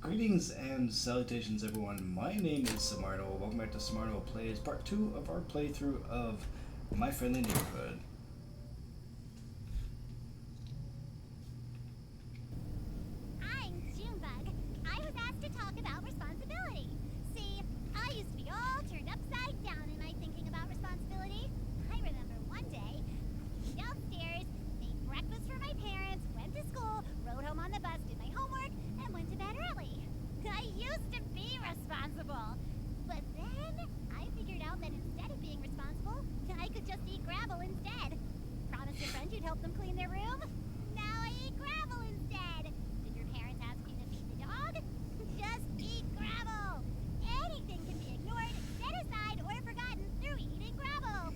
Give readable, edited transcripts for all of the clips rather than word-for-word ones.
Greetings and salutations, everyone. My name is Somarinoa. Welcome back to Somarinoa Plays, part 2 of our playthrough of My Friendly Neighborhood. I'm Junebug. I was asked to talk about responsibility. See, I used to be all turned upside down in my thinking about responsibility. I remember one day, downstairs, made breakfast for my parents, went to school, rode home on the bus, did my homework, and went to bed early. I used to be responsible. But then, I figured out that instead of being responsible, I could just eat gravel instead. Promised a friend you'd help them clean their room. Now I eat gravel instead. Did your parents ask you to feed the dog? Just eat gravel. Anything can be ignored, set aside, or forgotten through eating gravel.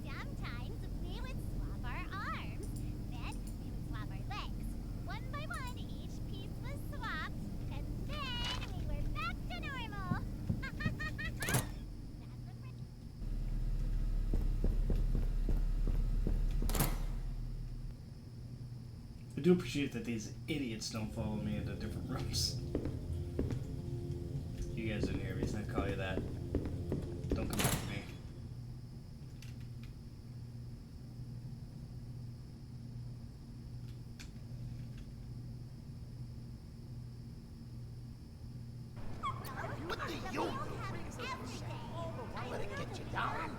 Sometimes we would swap our arms. Then we would swap our legs. One by one, each piece was swapped, and then we were back to normal. That's the I do appreciate that these idiots don't follow me into different rooms. You guys didn't hear me, so I call you that. Don't come after me. What do you mean? Let it get you down.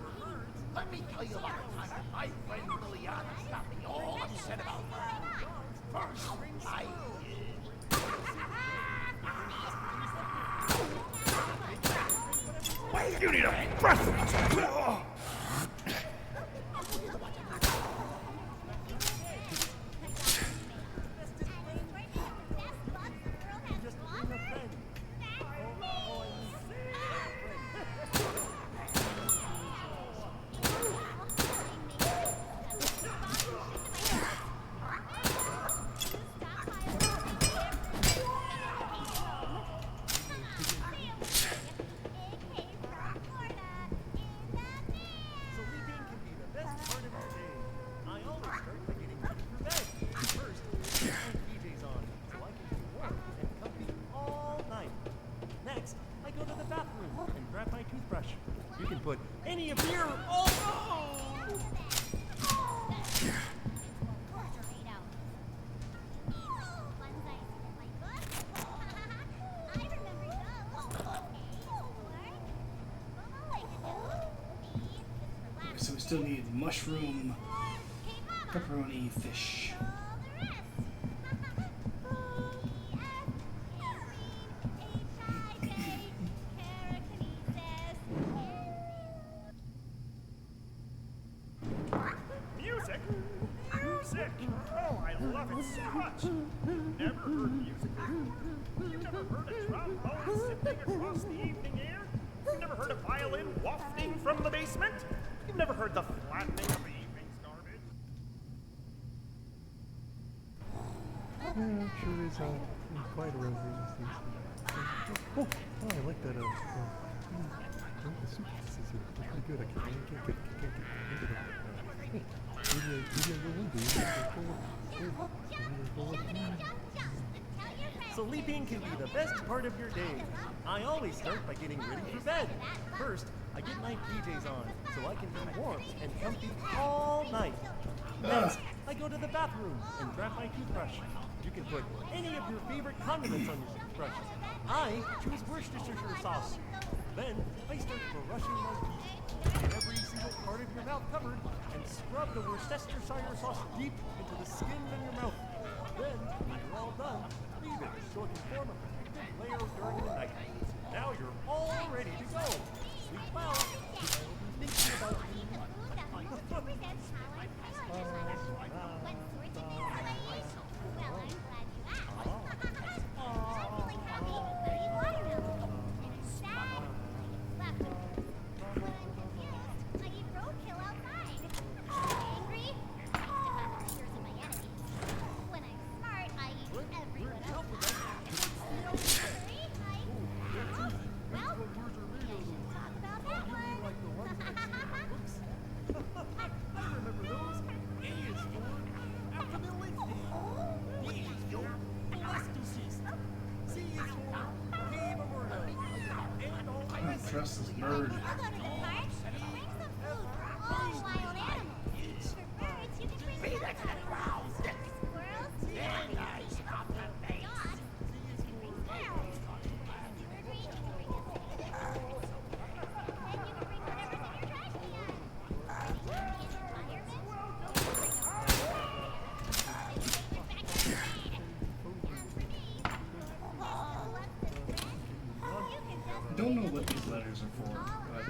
Let me tell you about a time that my friend Liliana got me all upset about her. First, Wait, you need a breath! You can put any of your... So we still need mushroom, pepperoni, fish. Music? Music! Oh, I love it so much! Never heard music before? You've never heard a trombone zipping across the evening air? You've never heard a violin wafting from the basement? You've never heard the flattening of the evening's garbage? I'm sure there's quite a range of these things. Oh, I like that. The soup pieces here. They're pretty good. I can't get into them. Hey, maybe I go one day. Sleeping can be the best part of your day. I always start by getting ready for bed. First, I get my PJs on so I can be warm and comfy all night. Next, I go to the bathroom and grab my toothbrush. You can put any of your favorite condiments on your toothbrush. I choose Worcestershire sauce. Then, I start brushing my teeth. Get every single part of your mouth covered and scrub the Worcestershire sauce deep into the skin of your mouth. Then, when you're all done, leave it so it can form a protective layer during the night. Now you're all ready to go. Sleep well. I will be thinking about you. trust this bird. I'll go to the park. Bring some food for all wild animals. For birds, you can bring Feed it to the ground. squirrels. Yeah, nice. Off the face. Dogs. You can bring squirrels. Bird you can bring a then you can bring whatever's in your trash can. Environment. You can bring a Don't know what these letters are for, but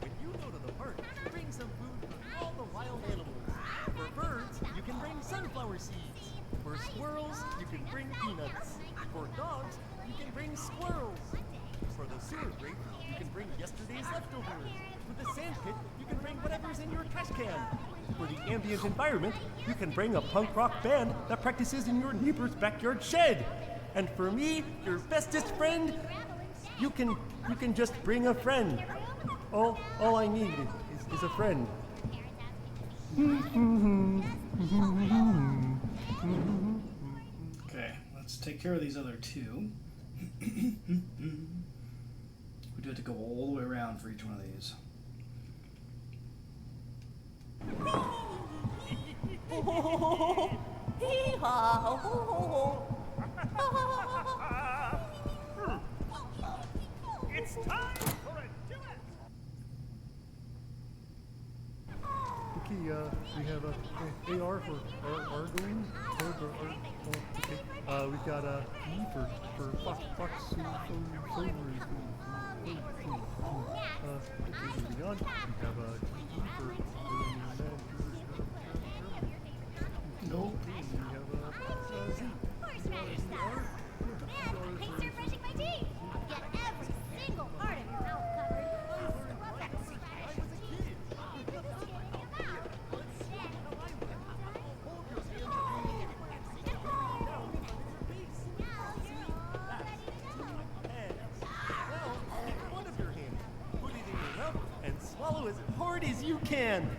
When you go to the park, bring some food for all the wild animals. For birds, you can bring sunflower seeds. For squirrels, you can bring peanuts. For dogs, you can bring squirrels. For the sewer grate, you can bring yesterday's leftovers. For the sand pit, you can bring whatever's in your trash can. For the ambient environment, you can bring a punk rock band that practices in your neighbor's backyard shed. And for me, your bestest friend, you can just bring a friend. All I need is a friend. okay, let's take care of these other two. We do have to go all the way around for each one of these. It's time for a duet! Okay, we have a AR for Argoon. Okay. We've got a E for Fox. Okay, moving on. We have a E for Nope. we have a Z. horseradish stuff. And I start brushing my teeth. Get every single part of your mouth covered. I love that horseradish teeth. What is this getting about? Now, take one of your hands, put it in your mouth, and swallow as hard as you can.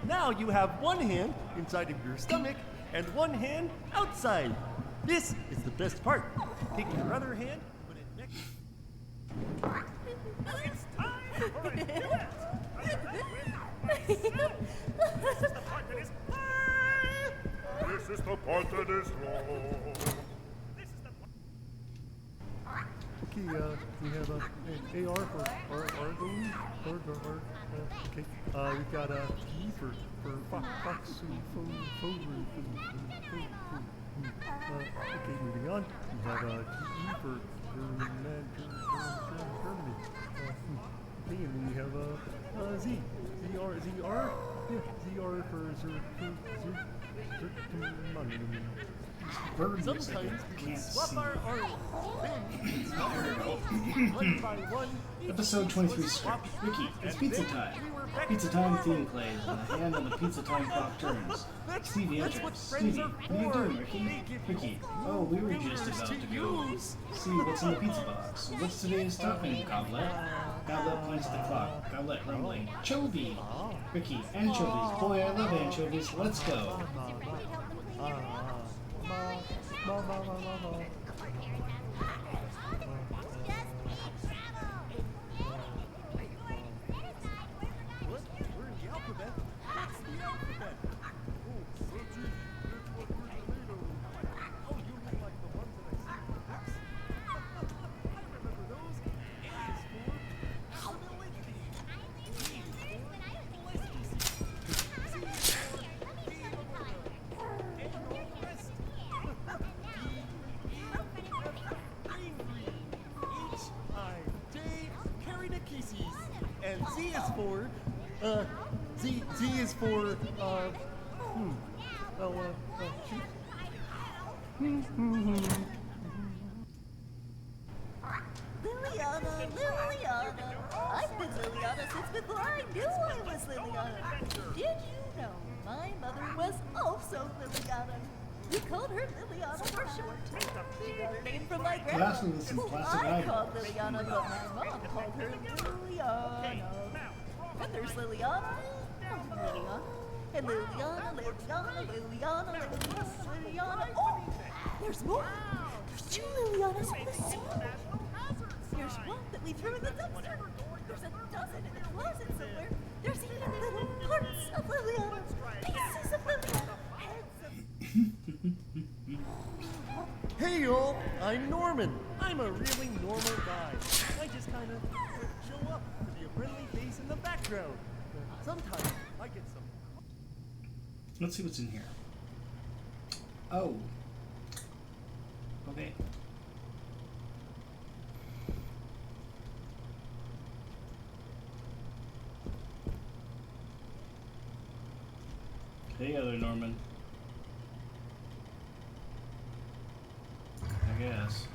Now you have one hand inside of your stomach and one hand outside. This is the best part. Take your other hand, put it next. It's time for a duet! This is the part that is high! This is the part that is low. This is the part... Okay, we have a AR for Argoon. Okay, we've got a E for Fox. Okay, moving on. We have a E for Germany. Okay, and then we have a Z. ZR? Yeah, ZR for Bird looks like Sometimes it we can't swap see. our arms. One by one. Episode 23 script. Ricky, it's pizza time. Pizza time theme plays, and the hand on the pizza time clock turns. Stevie That's enters. what friends Stevie, are what are you for. doing, Ricky? They give you Ricky, oh, we were just fingers about to to go use. see what's in the pizza box. What's today's topping, Goblet? Goblet points at the clock. Goblet rumbling. Chovy! Ricky, anchovies. Boy, I love anchovies. Let's go. What? We're in the alphabet. What's the alphabet? Oh, Soji, it's what we're tomato. Oh, you mean like the ones that I see in the books? I remember those. A is for humility. B is for plasticity. C is for being a and no rest. H-I-J, Karinakisi. And Z is for, Z is for, shoot. Liliana. I've been Liliana since before I knew I was Liliana. Did you know my mother was also Liliana? We called her Liliana for short. She got her name from my grandma, Lastly, with some who plastic I items. called Liliana, but my mom called her Liliana. And there's Liliana, and Liliana, And Liliana, Liliana, Liliana, Liliana, Liliana. Oh, there's more. There's 2 Lilianas in the sea. There's one that we threw in the dumpster. There's a dozen in the closet somewhere. There's even little parts of Liliana, pieces of Liliana, heads of... Hey y'all, I'm Norman. I'm a really normal guy. I just kind of show up to be a friendly face in the background. Sometimes I get some... Let's see what's in here. Oh. Okay. Hey, other Norman. I guess.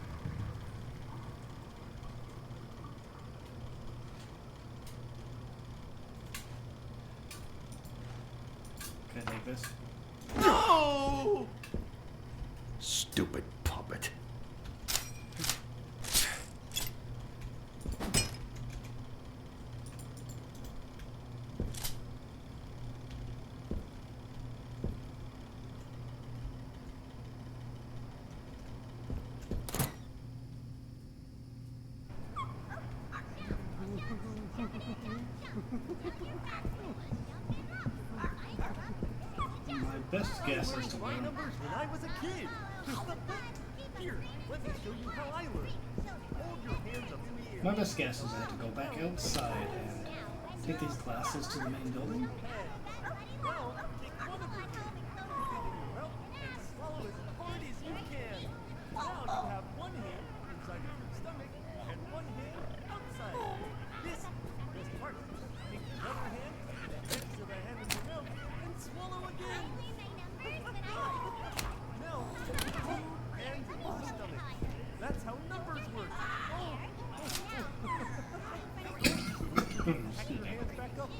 Can I take this? No! Stupid puppet. My best guess is to My learn. numbers when I was a kid. Here, let me show you how I learned. Hold your hands up in the air. My best guess is I have to go back outside and take these glasses to the main building. Now, take one of your hands, put it in your mouth, and swallow as hard as you can. Now you have one hand inside of your stomach and one hand outside. This is the best part. Take another hand, next to the hand in your mouth, and swallow again. Now, two hands in your stomach. That's how numbers work. Pack your hands back up.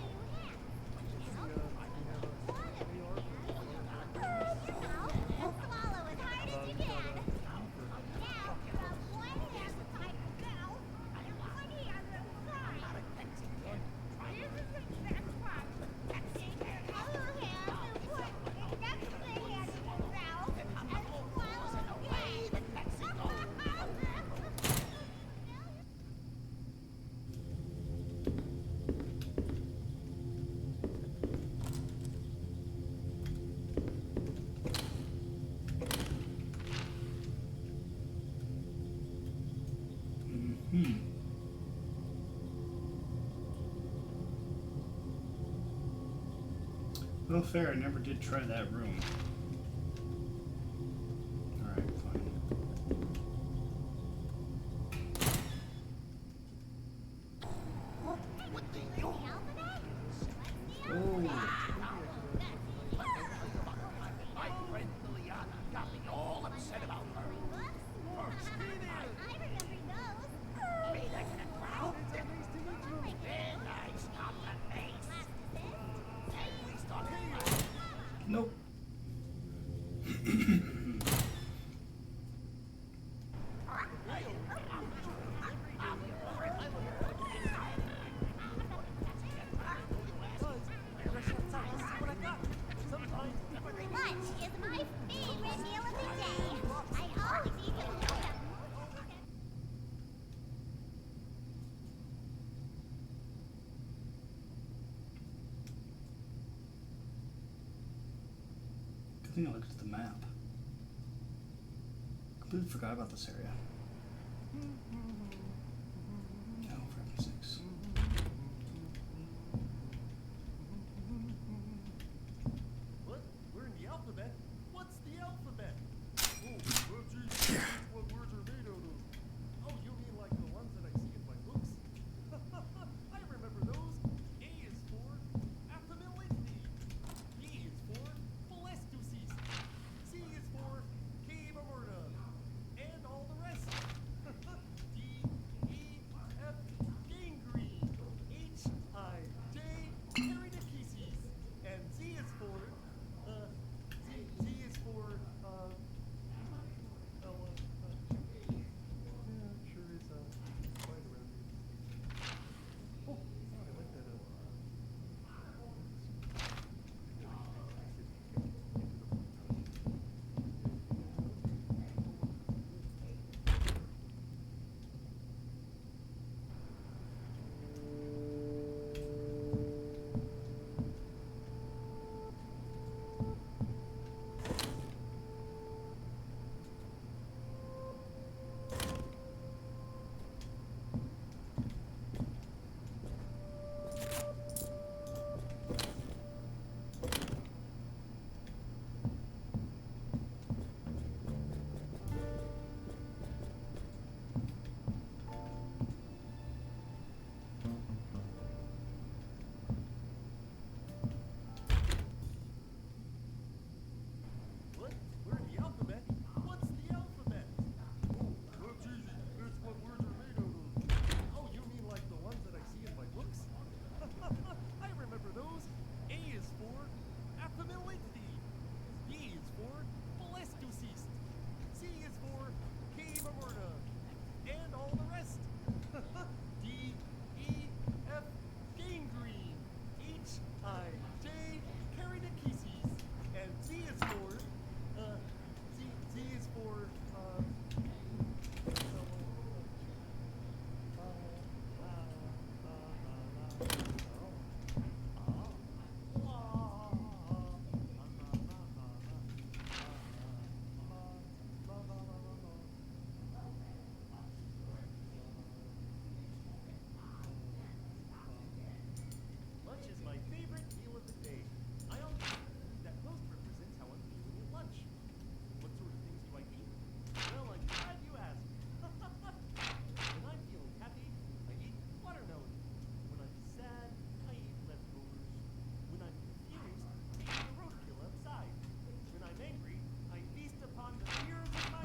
Well, fair, I never did try that room. Alright, fine. Oh, My friend Liliana got me all upset about her. First, made her get a crowd. Then I stopped the face. Then we started. nope. Lunch is my favorite meal of the day. I always eat it with Good thing I looked at the map. Completely forgot about this area. Oh, for heaven's sakes. What? We're in the alphabet? What's the alphabet? Oh, geez, what words are made out of? Oh, you mean like the ones that I see in my books? I remember those. A is for affability. B is for philestus. C is for cave aorta. And all the rest. D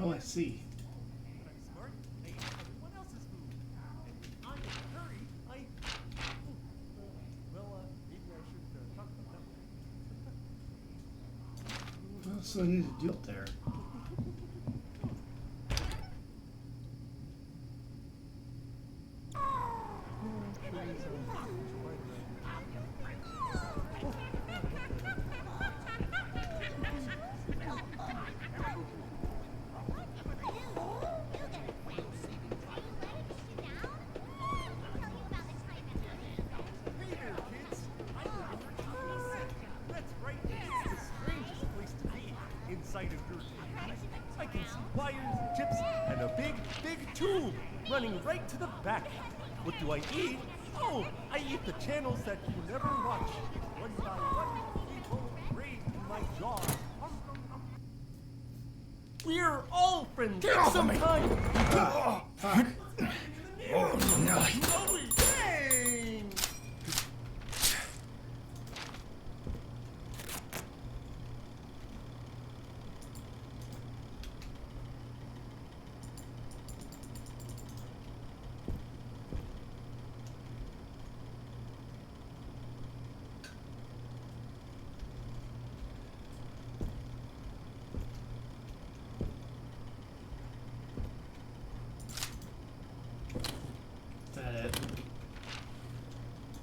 Oh, I see. But I'm smart. I ate everyone else's food. And if I'm in a hurry, maybe I should talk about that one. What else do I need to do up there? Hey there, kids! I live in Virginia City. That's right, it's the strangest place to be inside of your TV. I can see wires and chips and a big, big tube running right to the back. What do I eat? Oh, I eat the channels that you never watch. One by one, they will raid in my jaws. We're all friends sometimes. Oh, fuck. Oh, no. Oh, dang! Is that it?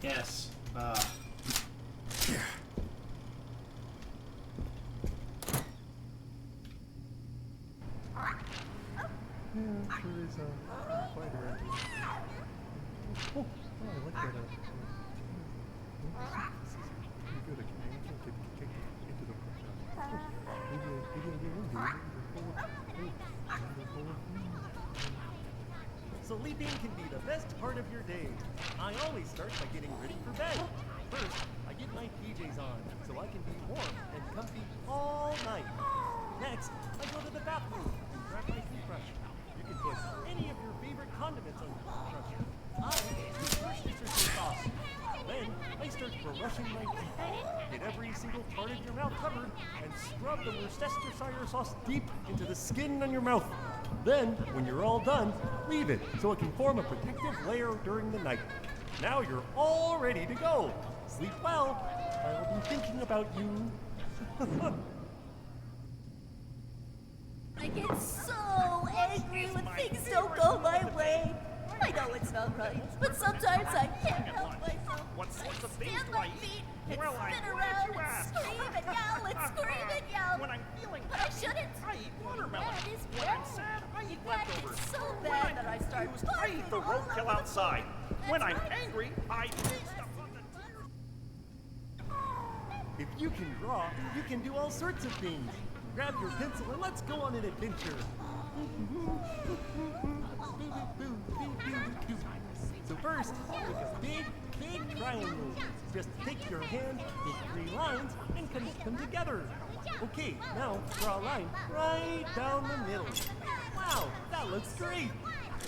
Yes. Yeah, sure is quite around here. Oh, I like that. This is pretty good. I can't get into the maybe I get one day. Sleeping can be the best part of your day. I always start by getting ready for bed. First, I get my PJs on so I can be warm and comfy all night. Next, I go to the bathroom and grab my toothbrush. You can put any of your favorite condiments on your toothbrush. I use Worcestershire sauce. Then I start brushing my teeth. Get every single part of your mouth covered and scrub the Worcestershire sauce deep into the skin on your mouth. Then, when you're all done, leave it so it can form a protective layer during the night. Now you're all ready to go. Sleep well. I'll be thinking about you. I get so angry when things don't go my way. I know it's not right, but sometimes I can't help myself. What sorts of things Stand do I my eat? feet and Well, I'm spin glad around you and asked. scream and yell and scream and yell. When I'm feeling But I shouldn't. I eat watermelon. That is When I'm bad. sad, I eat In fact, leftovers. it's so When bad I'm that I start confused, I eat the barking all roadkill over the outside. place. When That's I'm right. angry, I feast upon the tears. If you can draw, you can do all sorts of things. Grab your pencil and let's go on an adventure. So first, make a big, big triangle. Just take your hand, make 3 lines, and connect them together. Okay, now draw a line right down the middle. Wow, that looks great.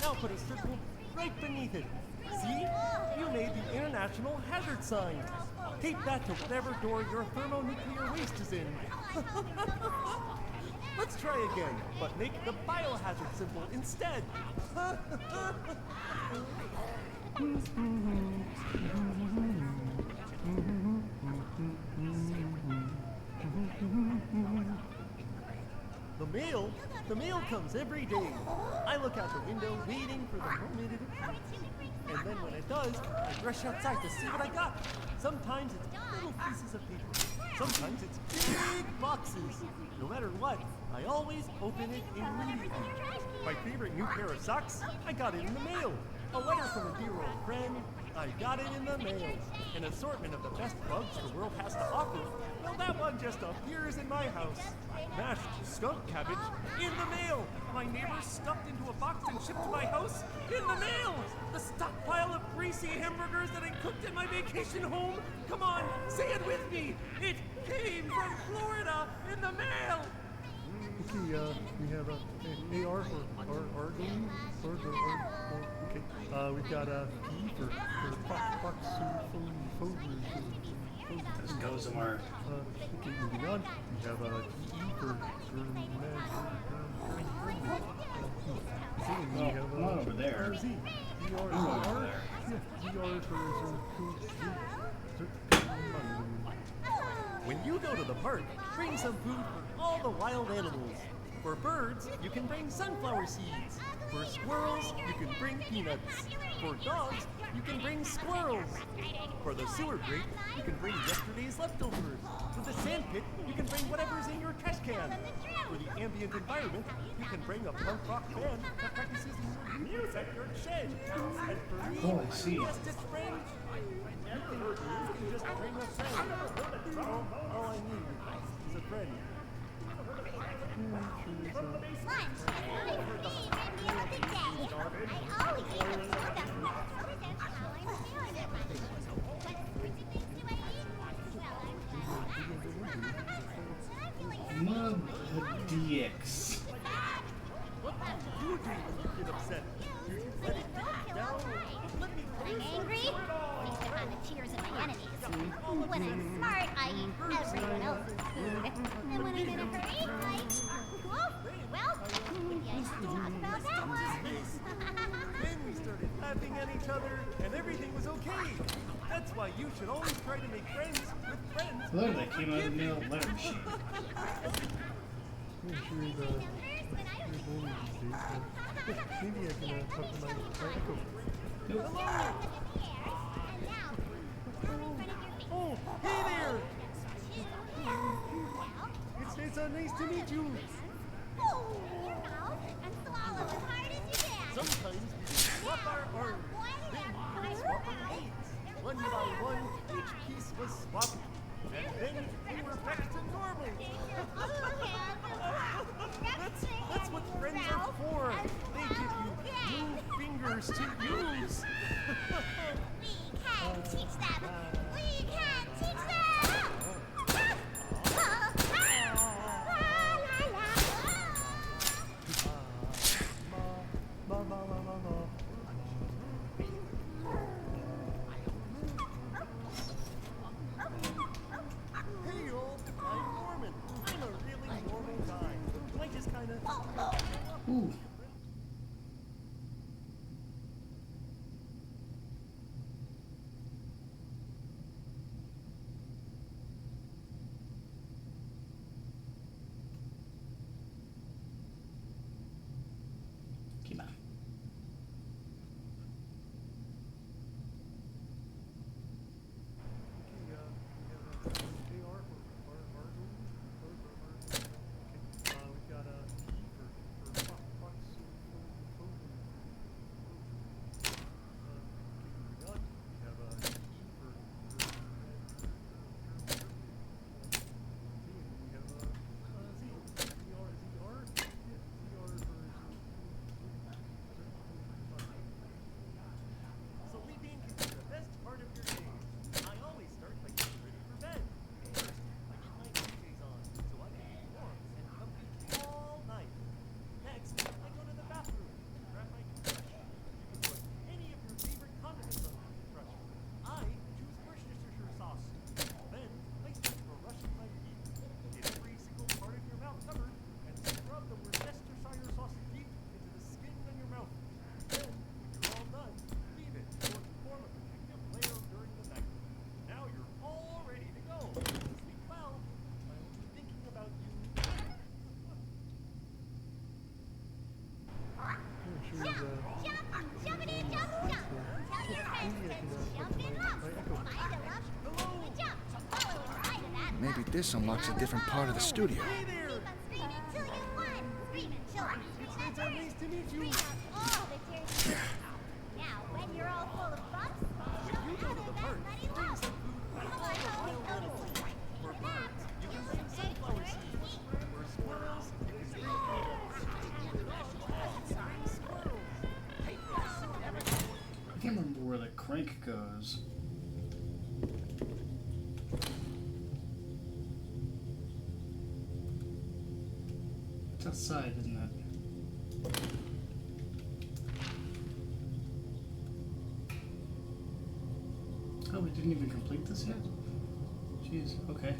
Now put a circle right beneath it. See? You made the International Hazard Sign. Tape that to whatever door your thermonuclear waste is in. Let's try again, but make the biohazard symbol instead. The mail comes every day. I look out the window waiting for the moment it appears. And then when it does, I rush outside to see what I got. Sometimes it's little pieces of paper. Sometimes it's big boxes. No matter what, I always open it immediately. My favorite new pair of socks, I got it in the mail. A letter from a dear old friend, I got it in the mail. An assortment of the best bugs the world has to offer. Well, that one just appears in my house. Mashed skunk cabbage in the mail. My neighbor stuffed into a box and shipped to my house in the mail. The stockpile of greasy hamburgers that I cooked in my vacation home. Come on, say it with me. It came from Florida in the mail. Okay, we have a AR for Argon. Okay, we've got P for fox. Let's go somewhere. Okay, moving on. We have EE for Well, not over there. Z. I'm over there. ZR for When you go to the park, bring some food for all the wild animals. For birds, you can bring sunflower seeds. For squirrels, you can bring peanuts. For dogs, you can bring squirrels. For the sewer grate, you can bring yesterday's leftovers. For the sand pit, you can bring whatever's in your trash can. For the ambient environment, you can bring a punk rock band that practices in your backyard shed. And for me, Oh, I see. bestest friend, you can just bring a friend. All I need is a friend. Lunch. It's my favorite meal of the day. I always eat the food that represents how I'm feeling at my What kinds of things do I eat? Well, I'm glad you asked. I'm feeling DX. What do you do when you get upset? Do you let it get down? Let me When I'm angry, feast upon the tears of my enemies. When I'm smart, I eat everyone else's food. And when I'm in a hurry, I... Whoa! Well, maybe I should talk about that one. Then we started laughing at each other, and everything was okay. That's why you should always try to make friends with friends. Look, that came out of the mail letter machine. Maybe I can talk to my echo. Nope. Oh, hey there! It's nice to meet you. Sometimes we swap our arms. Then we swap our aids. One by one, each piece was swapped. And then we were back to normal. That's what friends are for. They give you new fingers to use. We can teach them. We can teach them. Hey, old, I'm Norman. I'm a really normal guy. I just kind of... Ooh. Come on. We've got a key for fox. We have a key for we have a So sleeping can be the best part of your day. I always start by getting ready for bed. First, I get my PJs on so I can be warm and comfy all night. Next, I go to the bathroom and grab my toothbrush. You can put any of your favorite condiments on the toothbrush. I choose Worcestershire sauce. Then, I start brushing my teeth. Get every single part of your mouth covered and scrub the Worcestershire sauce deep into the skin on your mouth. Then, when you're all done, leave it so it can form a protective layer during the night. Now you're all ready to go. Sleep well. I'll be thinking about you. Jumpity jump jump. Tell your friends to jump in up. Find a love. Good jump. Follow inside of that. Maybe this unlocks a different part of the studio. Hey there! Keep on screaming till you won. Scream until you scream It's nice to meet you. Scream out all the tears. Now, when you're all full of bumps, show You go out to the of park, that muddy bring lump. some food for Come all on, the home, wild animals. For birds, you can bring sunflower seeds. For squirrels, you can bring peanuts. For dogs, you can bring squirrels. I can't remember where the crank goes. It's outside, isn't it? Oh, we didn't even complete this yet? Jeez, okay.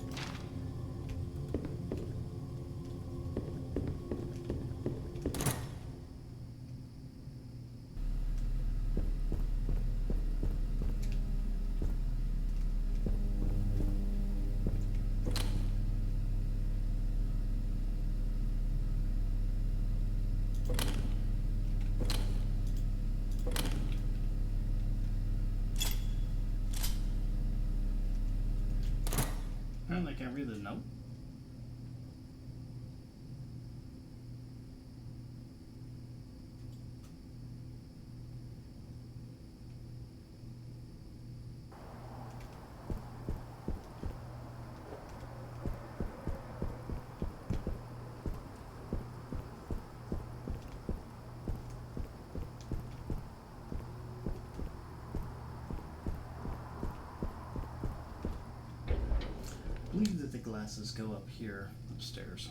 Apparently I can't read the note. I believe that the glasses go up here upstairs.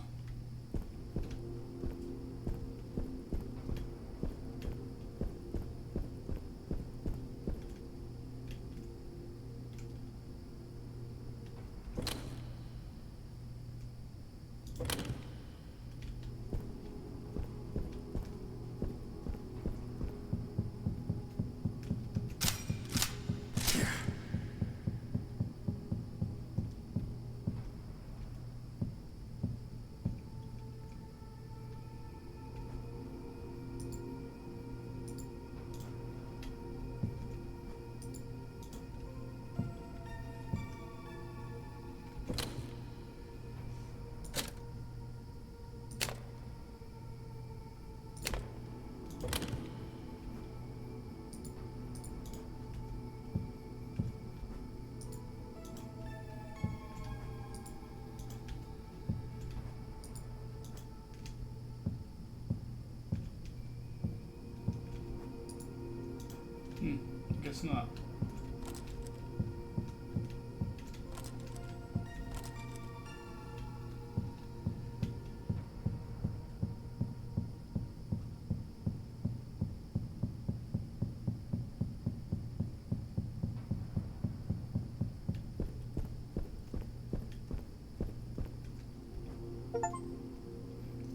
Guess not.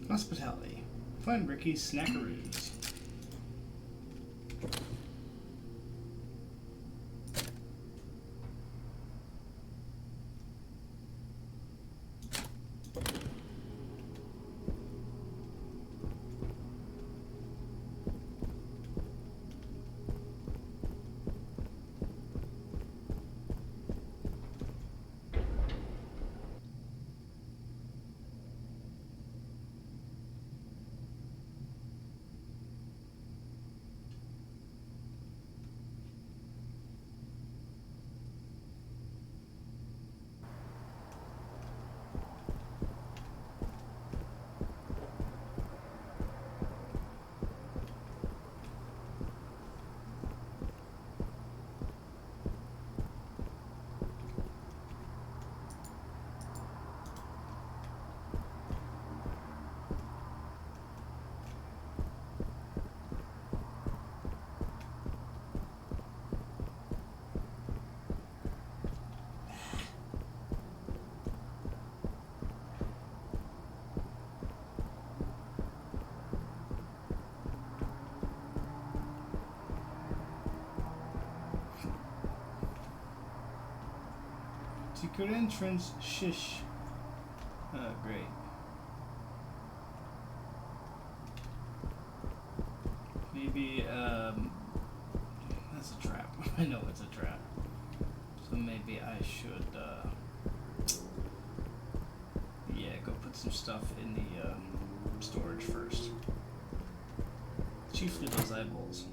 Hospitality. Find Ricky's Snackaroos. Secret entrance, shish. Oh, great. Maybe, that's a trap. I know it's a trap. So maybe I should, yeah, go put some stuff in the, storage first. Chiefly those eyeballs.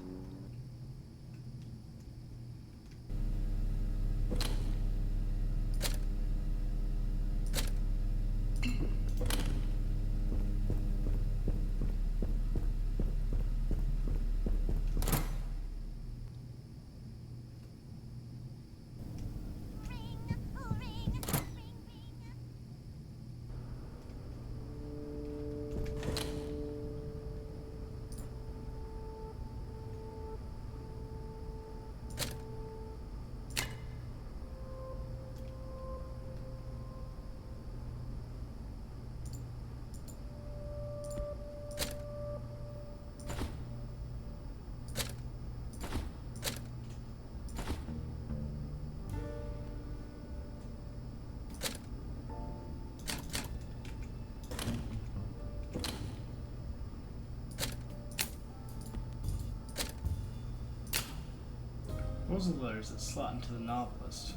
Those are the letters that slot into the novelist.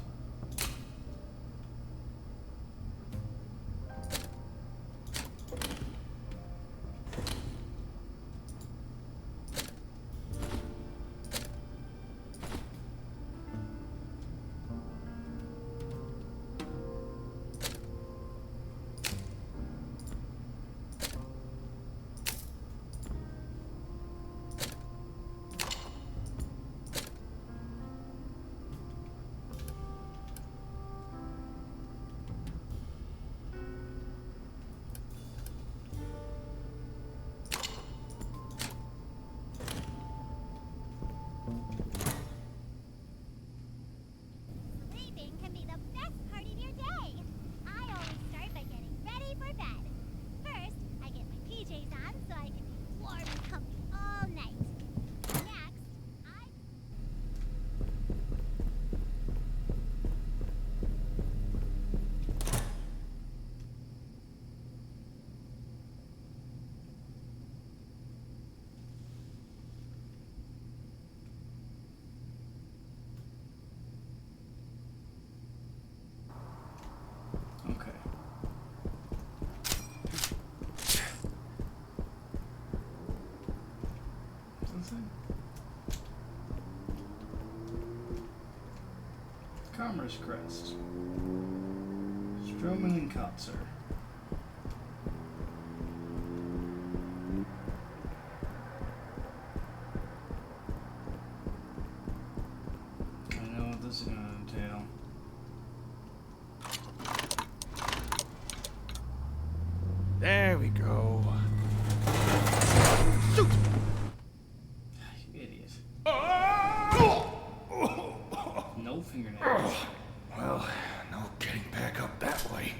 Sleeping can be the best part of your day. I always start by getting ready for bed. First, I get my PJs on so I can be warm and comfy all night. Next, I... Okay. What's this thing? Commerce Crest. Stroman and Kotzer. I know what this is gonna entail. There we go. You idiot. No fingernails. Well, no getting back up that way.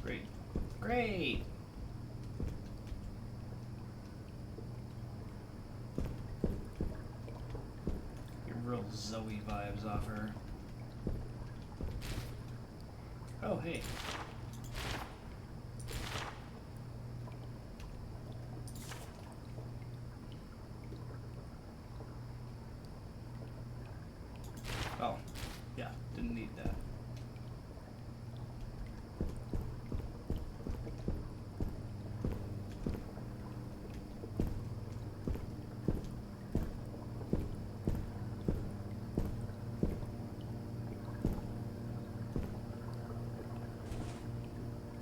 Great. Great! Get real Zoe vibes off her. Oh, hey. Oh, yeah, didn't need that.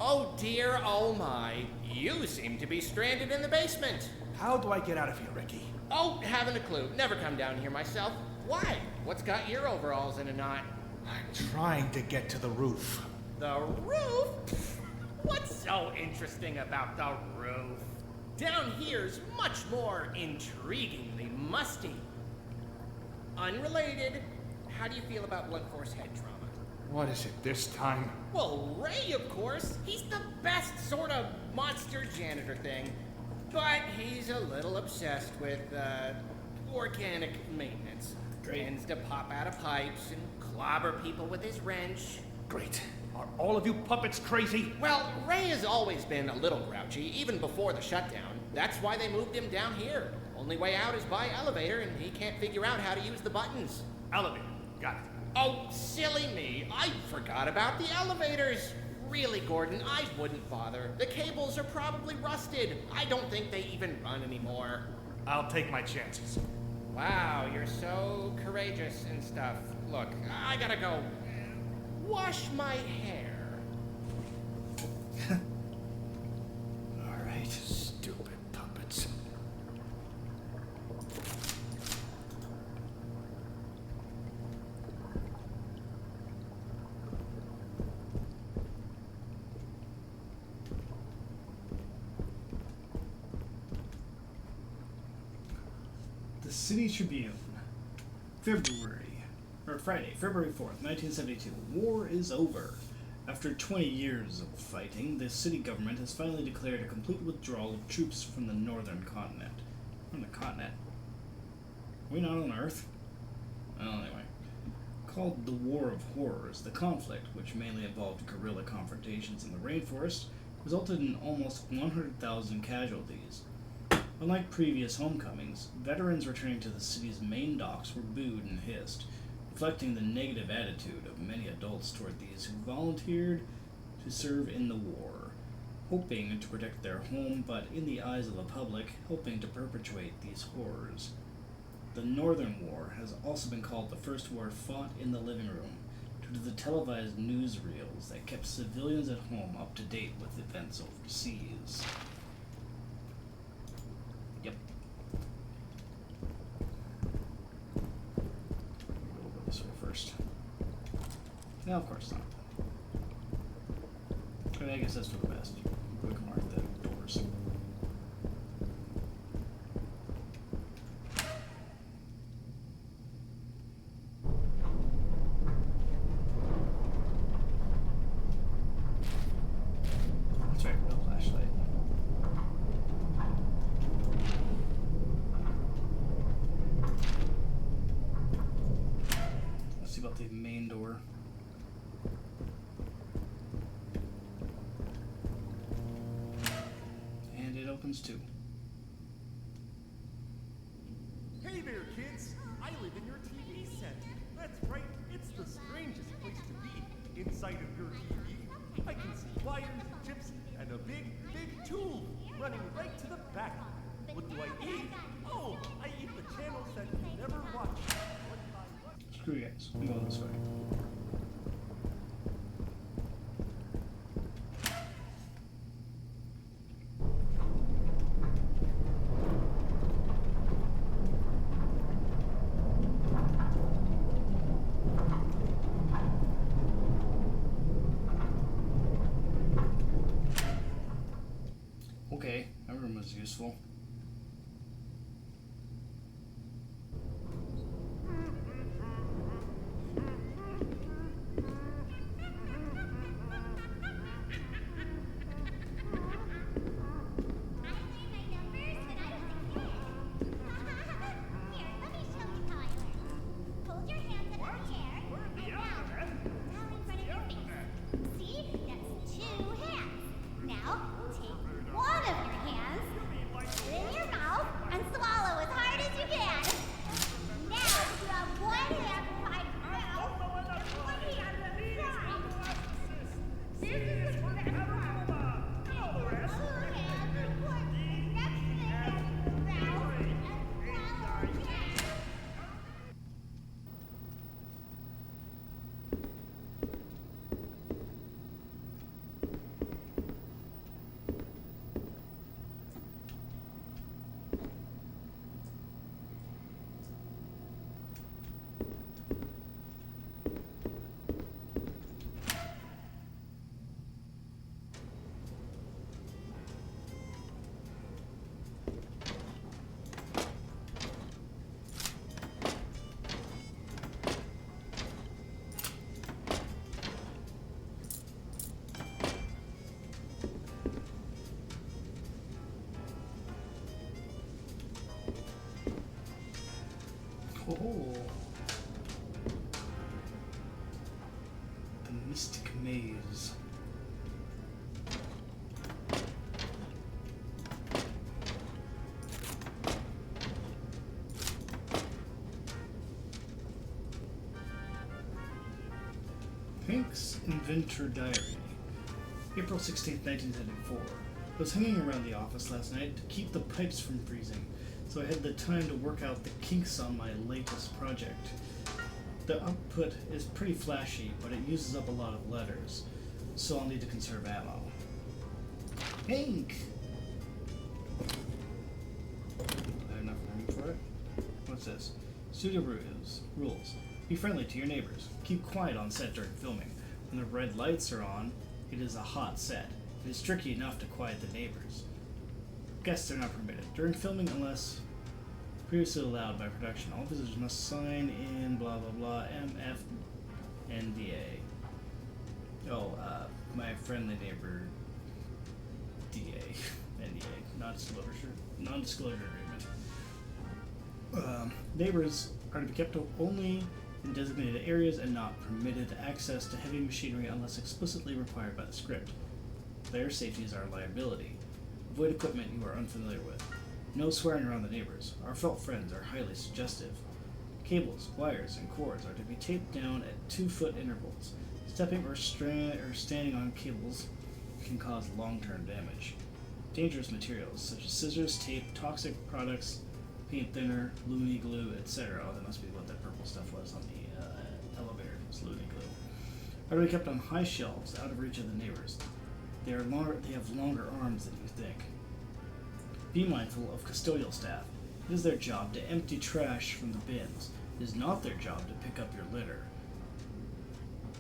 Oh dear, oh my. You seem to be stranded in the basement. How do I get out of here, Ricky? Oh, haven't a clue. Never come down here myself. Why? What's got your overalls in a knot? I'm trying to get to the roof. The roof? Pfft, what's so interesting about the roof? Down here's much more intriguingly musty. Unrelated, how do you feel about blunt force head trauma? What is it this time? Well, Ray, of course. He's the best sort of monster janitor thing. But he's a little obsessed with, organic maintenance. Great. Tends to pop out of pipes and clobber people with his wrench. Great. Are all of you puppets crazy? Well, Ray has always been a little grouchy, even before the shutdown. That's why they moved him down here. Only way out is by elevator, and he can't figure out how to use the buttons. Elevator. Got it. Oh, silly me. I forgot about the elevators. Really, Gordon, I wouldn't bother. The cables are probably rusted. I don't think they even run anymore. I'll take my chances. Wow, you're so courageous and stuff. Look, I gotta go wash my hair. All right. Stupid puppets. The City Tribune. Friday, February 4th, 1972. War is over. After 20 years of fighting, the city government has finally declared a complete withdrawal of troops from the northern continent. From the continent? Are we not on Earth? Well, anyway. Called the War of Horrors, the conflict, which mainly involved guerrilla confrontations in the rainforest, resulted in almost 100,000 casualties. Unlike previous homecomings, veterans returning to the city's main docks were booed and hissed, reflecting the negative attitude of many adults toward these who volunteered to serve in the war, hoping to protect their home, but in the eyes of the public, helping to perpetuate these horrors. The Northern War has also been called the first war fought in the living room, due to the televised newsreels that kept civilians at home up to date with events overseas. Yep. We'll go this way first. No, of course not. I mean, I guess that's for the best. Quick mark the doors. That's right, no flashlight. Let's see about the main door. And it opens too. Hey there, kids! I live in your TV set. That's right, it's the strangest place to be. Inside of your TV, I can see wires, chips, and a big, big tube running right to the back. What do I eat? Oh, I eat the channels that you never watch. Screw you guys. I'm going this way. Okay, that room was useful. Oh, the mystic maze. Pink's Inventor Diary. April 16th, 1974. I was hanging around the office last night to keep the pipes from freezing, so I had the time to work out the kinks on my latest project. The output is pretty flashy, but it uses up a lot of letters, so I'll need to conserve ammo. Pink! I have enough room for it. What's this? Studio rules. Be friendly to your neighbors. Keep quiet on set during filming. When the red lights are on, it is a hot set. It is tricky enough to quiet the neighbors. Guests are not permitted during filming unless previously allowed by production. All visitors must sign in blah blah blah MFNDA. Oh, my friendly neighbor DA. NDA. Non-disclosure agreement. Neighbors are to be kept only in designated areas and not permitted access to heavy machinery unless explicitly required by the script. Their safety is our liability. Avoid equipment you are unfamiliar with. No swearing around the neighbors. Our felt friends are highly suggestive. Cables, wires, and cords are to be taped down at 2-foot intervals. Stepping or standing on cables can cause long-term damage. Dangerous materials such as scissors, tape, toxic products, paint thinner, loony glue, etc. Oh, that must be what that purple stuff was on the elevator. It was loony glue. Are to be kept on high shelves, out of reach of the neighbors. They have longer arms than you think. Be mindful of custodial staff. It is their job to empty trash from the bins. It is not their job to pick up your litter.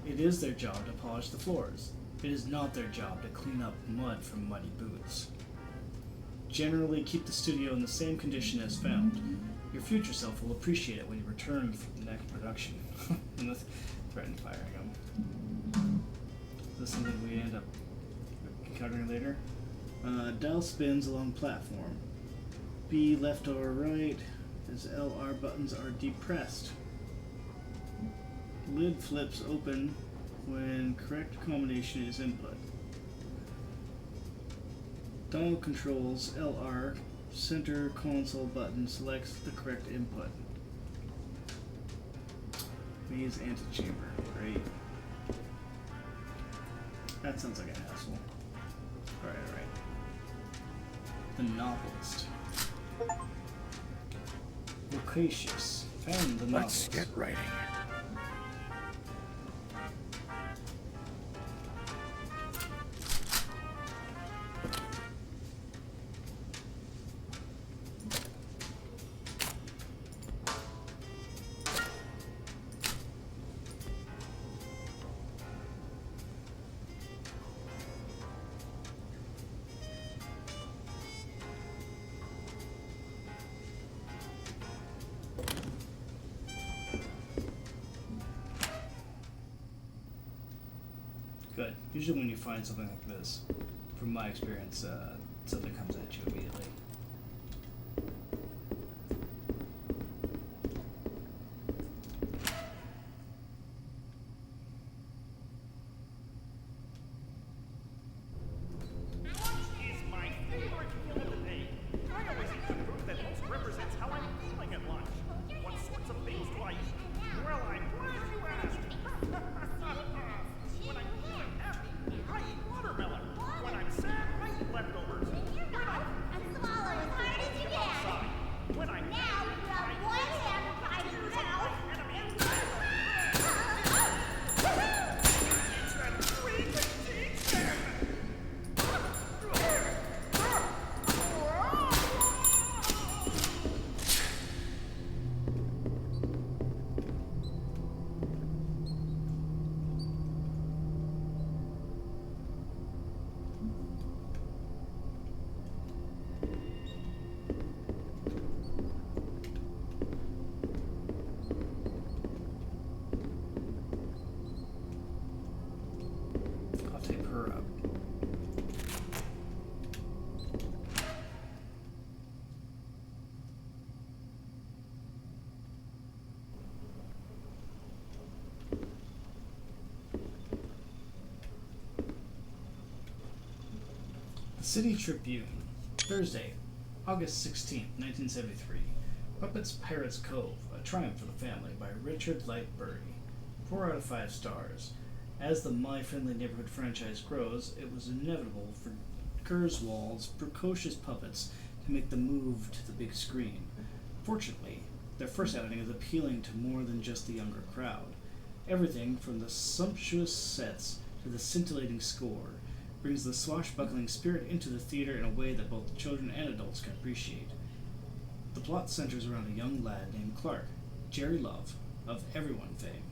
It is their job to polish the floors. It is not their job to clean up mud from muddy boots. Generally, keep the studio in the same condition as found. Your future self will appreciate it when you return for the next production. And threaten firing them. Is this something we end up encountering later? Dial spins along platform. B left or right as LR buttons are depressed. Lid flips open when correct combination is input. Dial controls LR center console button selects the correct input. Maze antechamber. Great. That sounds like a hassle. Alright. The novelist. Loquacious. Found the novelist. Let's get writing. Good. Usually when you find something like this, from my experience, something comes at you immediately. Is my favorite meal of the day. I always eat the food that most represents how I'm feeling at lunch. What sorts of things do I eat? Well, I'm glad you asked. When I'm happy, I eat watermelon. When I'm sad, I eat leftovers. When I'm Swallow as hard as you can. outside. When I'm Now you have one hammer pie in your mouth. Teach them, we can teach them. I'll tape her up. The City Tribune, Thursday, August 16th, 1973. Puppets Pirates Cove, A Triumph for the Family by Richard Lightbury. 4 out of 5 stars. As the My Friendly Neighborhood franchise grows, it was inevitable for Kurzweil's precocious puppets to make the move to the big screen. Fortunately, their first outing is appealing to more than just the younger crowd. Everything from the sumptuous sets to the scintillating score brings the swashbuckling spirit into the theater in a way that both children and adults can appreciate. The plot centers around a young lad named Clark, Jerry Love, of Everyone fame,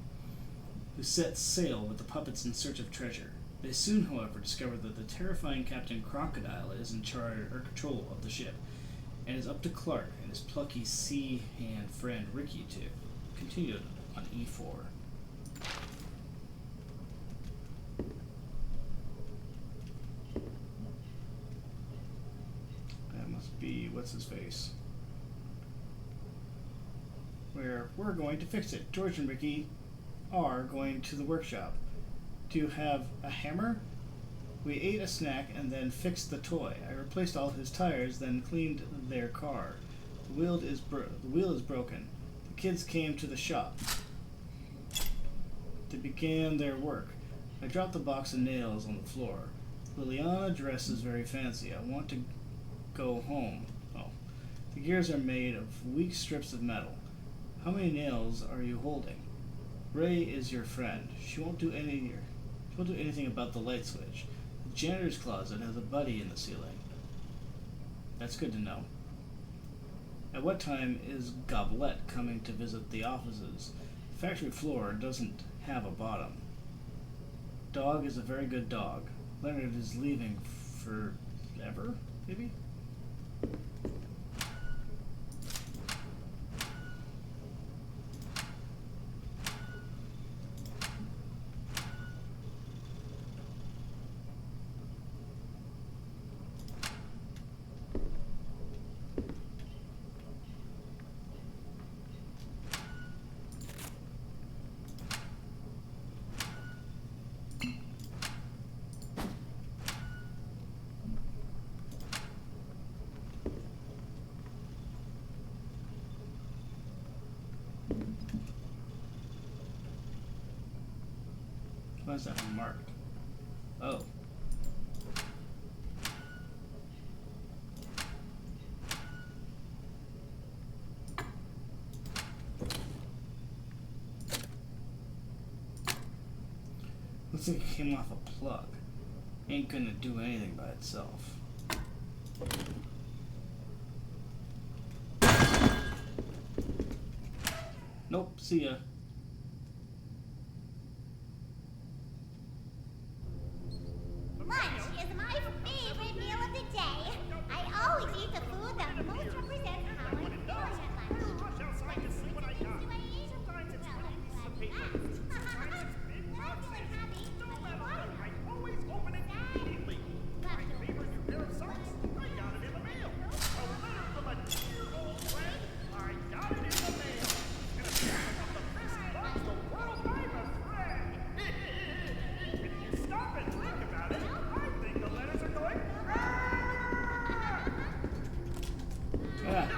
who sets sail with the puppets in search of treasure. They soon, however, discover that the terrifying Captain Crocodile is in charge or control of the ship, and it's up to Clark and his plucky sea hand friend Ricky to continue on E4. That must be what's his face. Where we're going to fix it. George and Ricky are going to the workshop. Do you have a hammer? We ate a snack and then fixed the toy. I replaced all his tires, then cleaned their car. The wheel is broken. The kids came to the shop. They began their work. I dropped the box of nails on the floor. Liliana dresses very fancy. I want to go home. Oh. The gears are made of weak strips of metal. How many nails are you holding? Ray is your friend. She won't do anything about the light switch. The janitor's closet has a buddy in the ceiling. That's good to know. At what time is Goblet coming to visit the offices? The factory floor doesn't have a bottom. Dog is a very good dog. Leonard is leaving forever, maybe? Why is that unmarked? Oh. Looks like it came off a plug. Ain't gonna do anything by itself. Nope, see ya. Lunch is my favorite meal of the day. I always eat the food that most represents how I'm feeling at lunch. Rush outside to see what I got. Do I eat? Sometimes it's Well, tiny pieces I'm of glad you paper. asked. Sometimes it's big When I'm boxes. feeling happy, No I matter want what, I always open it immediately. My favorite new pair of socks. I got it in the mail. A letter from a dear old friend. I got it in the mail. And a pack of the best bugs the world ever friend. If you stop and think about it, I think the letters are going. Ah.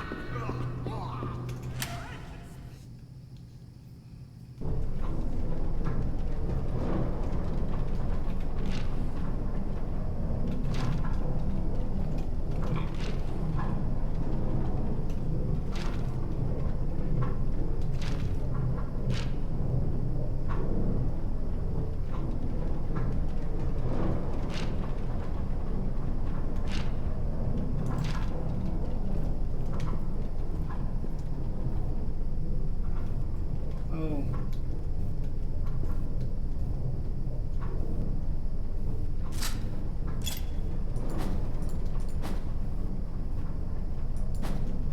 Oh.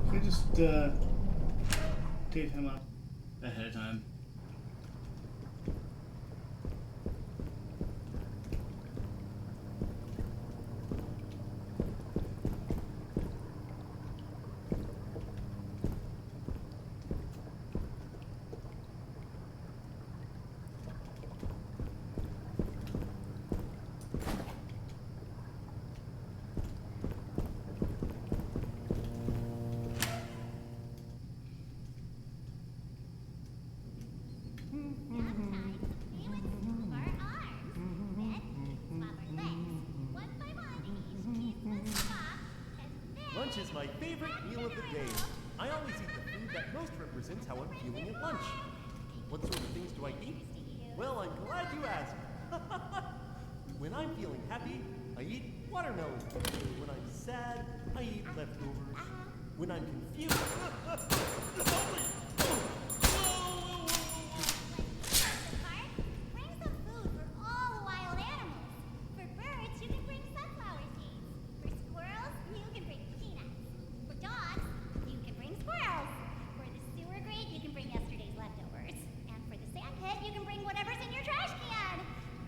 Can I just tape him up ahead of time? Sometimes we would move our arms. Then swap our legs. One by one, each piece was swapped. And then... Lunch is my favorite meal of the day. I always eat the food that most represents how I'm feeling at lunch. What sort of things do I eat? Well, I'm glad you asked. When I'm feeling happy, I eat watermelon. When I'm sad, I eat leftovers. When I'm confused... Park, bring some food for all the wild animals. For birds, you can bring sunflower seeds. For squirrels, you can bring peanuts. For dogs, you can bring squirrels. For the sewer grate, you can bring yesterday's leftovers. And for the sand pit, you can bring whatever's in your trash can.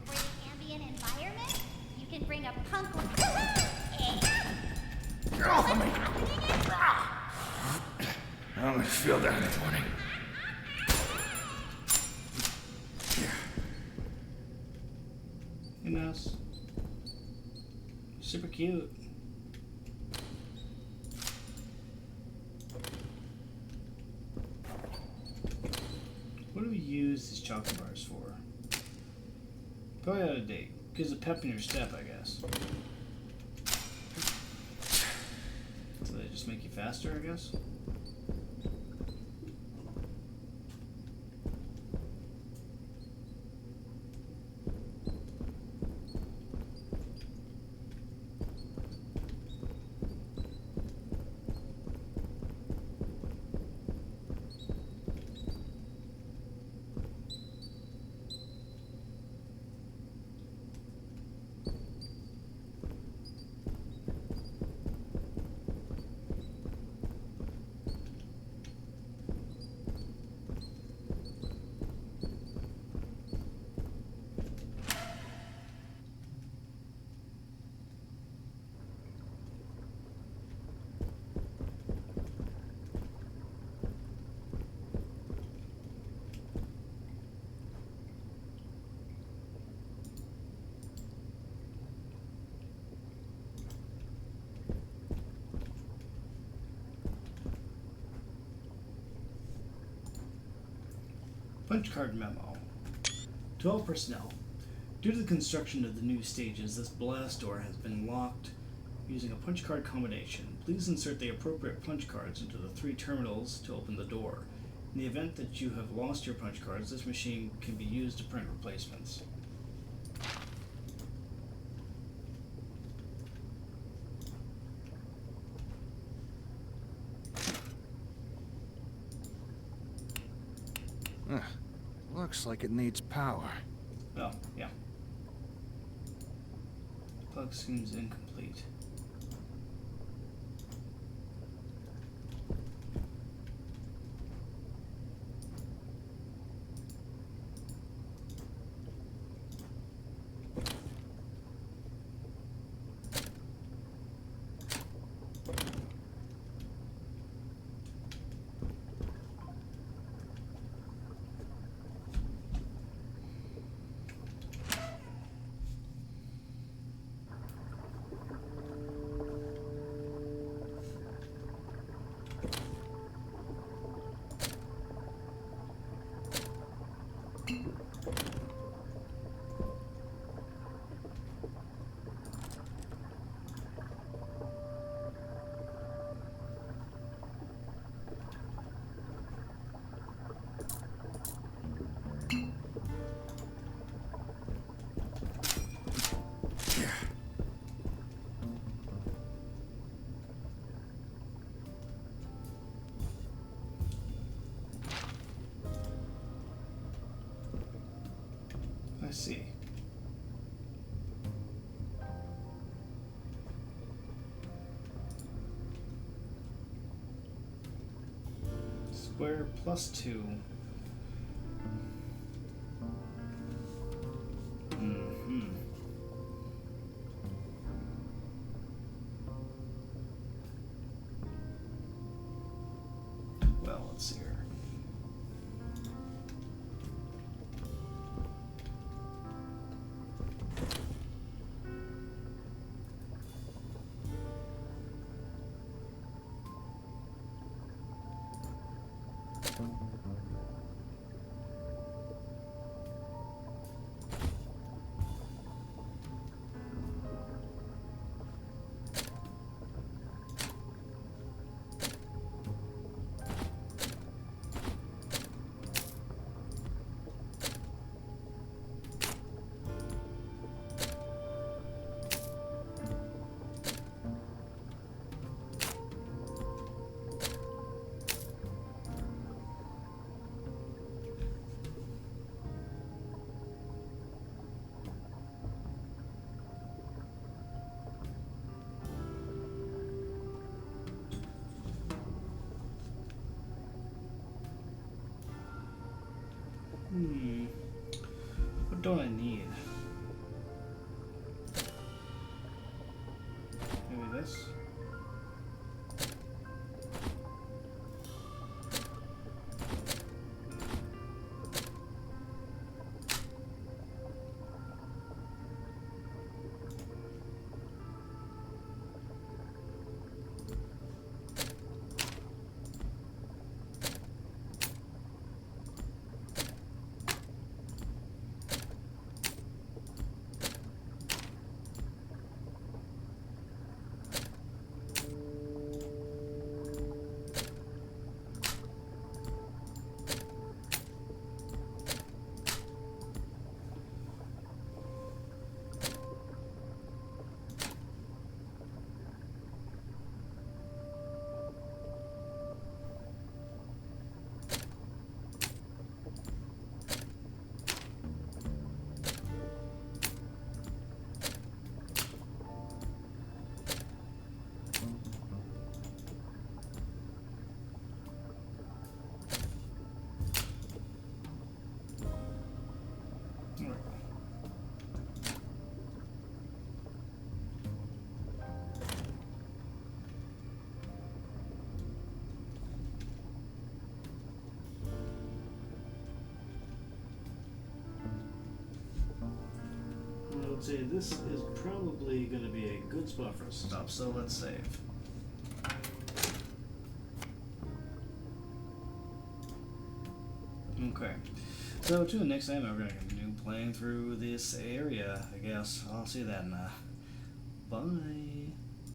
For the ambient environment, you can bring a punk. Get off of me! I don't feel that in the morning. Hey, Mouse. Super cute. What do we use these chocolate bars for? Probably out of date. Gives a pep in your step, I guess. So they just make you faster, I guess? Punch card memo. To all personnel, due to the construction of the new stages, this blast door has been locked using a punch card combination. Please insert the appropriate punch cards into the 3 terminals to open the door. In the event that you have lost your punch cards, this machine can be used to print replacements. Looks like it needs power. Oh, yeah. Plug seems incomplete. I see. Square +2. Well, let's see here. What don't I need? Maybe this? say this is probably going to be a good spot for us to stop, so let's save. Okay. So, tune in next time, we're going to continue playing through this area, I guess. I'll see you then. Bye.